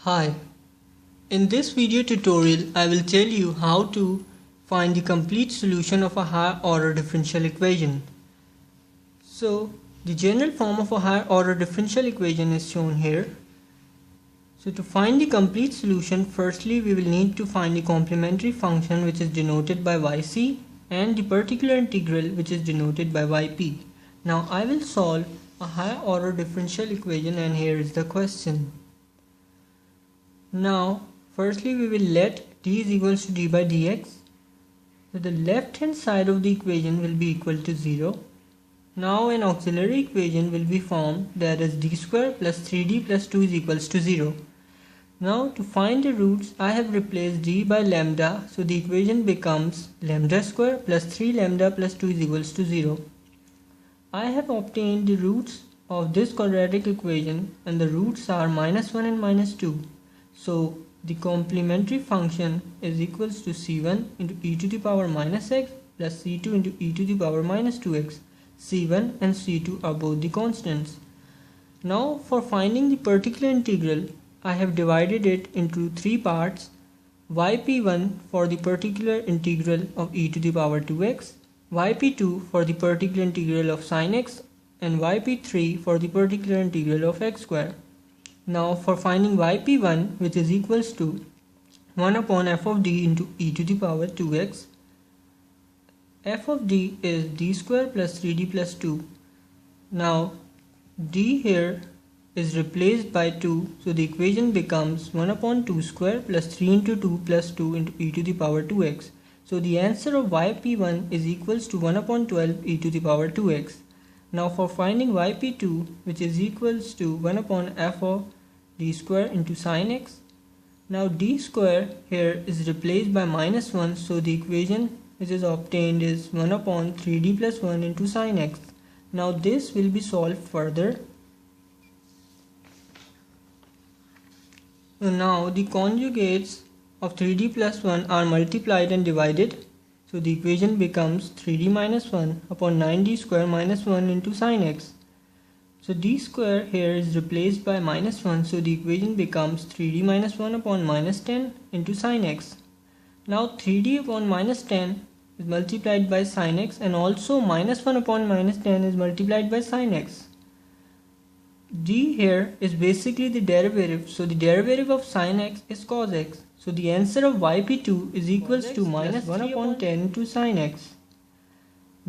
Hi, in this video tutorial I will tell you how to find the complete solution of a higher order differential equation. So the general form of a higher order differential equation is shown here. So to find the complete solution, firstly we will need to find the complementary function which is denoted by yc and the particular integral which is denoted by yp. Now I will solve a higher order differential equation and here is the question. Now firstly we will let d is equals to d by dx. So the left hand side of the equation will be equal to 0. Now an auxiliary equation will be formed, that is d square plus 3d plus 2 is equals to 0. Now to find the roots I have replaced d by lambda, so the equation becomes lambda square plus 3 lambda plus 2 is equals to 0. I have obtained the roots of this quadratic equation and the roots are -1 and -2. So the complementary function is equals to c1 into e to the power minus x plus c2 into e to the power minus 2x. c1 and c2 are both the constants. Now for finding the particular integral, I have divided it into three parts: yp1 for the particular integral of e to the power 2x, yp2 for the particular integral of sin x, and yp3 for the particular integral of x square. Now for finding yp1, which is equals to 1 upon f of d into e to the power 2x, f of d is d square plus 3d plus 2. Now d here is replaced by 2, so the equation becomes 1 upon 2 square plus 3 into 2 plus 2 into e to the power 2x. So the answer of yp1 is equals to 1 upon 12 e to the power 2x. Now for finding yp2, which is equals to 1 upon f of d square into sin x. Now d square here is replaced by -1, so the equation which is obtained is 1 upon 3d plus 1 into sin x. Now this will be solved further. So now the conjugates of 3d plus 1 are multiplied and divided. So the equation becomes 3d minus 1 upon 9d square minus 1 into sin x. So d square here is replaced by -1, so the equation becomes 3d minus 1 upon minus 10 into sin x. Now 3d upon minus 10 is multiplied by sin x, and also -1 upon minus 10 is multiplied by sin x. D here is basically the derivative, so the derivative of sin x is cos x. So the answer of yp2 is equals to minus 1 upon 10 into sin x.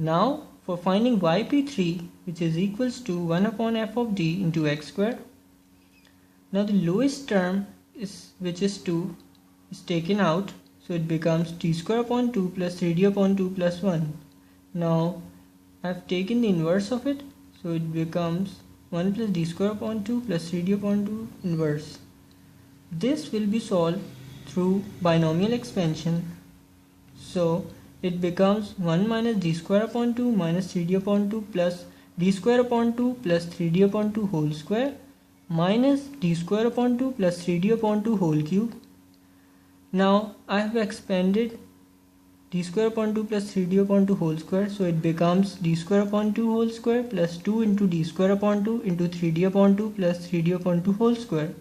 Now for finding yp3, which is equals to 1 upon f of d into x square. Now the lowest term which is 2 is taken out, so it becomes d square upon 2 plus 3d upon 2 plus 1. Now I have taken the inverse of it, so it becomes 1 plus d square upon 2 plus 3d upon 2 inverse. This will be solved through binomial expansion. So it becomes 1 minus d square upon 2 minus 3d upon 2 plus d square upon 2 plus 3d upon 2 whole square minus d square upon 2 plus 3d upon 2 whole cube. Now I have expanded d square upon 2 plus 3d upon 2 whole square, so it becomes d square upon 2 whole square plus 2 into d square upon 2 into 3d upon 2 plus 3d upon 2 whole square.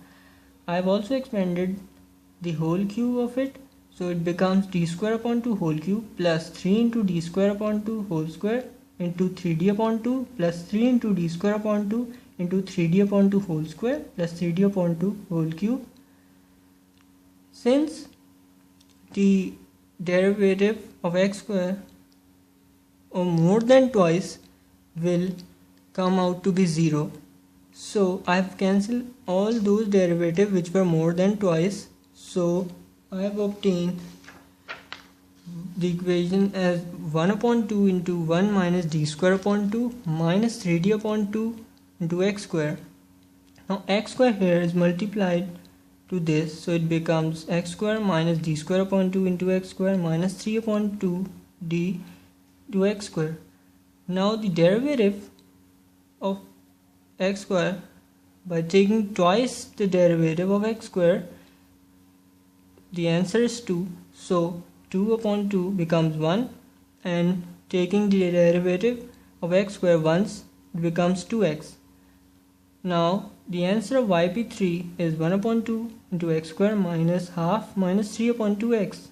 I have also expanded the whole cube of it, so it becomes d square upon 2 whole cube plus 3 into d square upon 2 whole square into 3d upon 2 plus 3 into d square upon 2 into 3d upon 2 whole square plus 3d upon 2 whole cube. Since the derivative of x square or more than twice will come out to be 0, so I have cancelled all those derivatives which were more than twice. So I have obtained the equation as 1 upon 2 into 1 minus d square upon 2 minus 3d upon 2 into x square. Now x square here is multiplied to this, so it becomes x square minus d square upon 2 into x square minus 3 upon 2 d to x square. Now the derivative of x square, by taking twice the derivative of x square, the answer is 2, so 2 upon 2 becomes 1, and taking the derivative of x square once, it becomes 2x. Now the answer of yp3 is 1 upon 2 into x square minus half minus 3 upon 2x.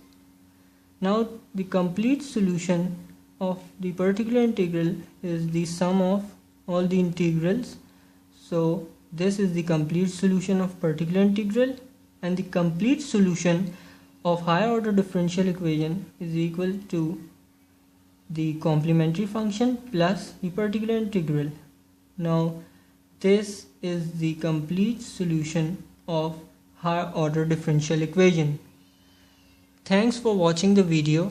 Now the complete solution of the particular integral is the sum of all the integrals. So this is the complete solution of particular integral, and the complete solution of higher order differential equation is equal to the complementary function plus the particular integral. Now this is the complete solution of higher order differential equation. Thanks for watching the video.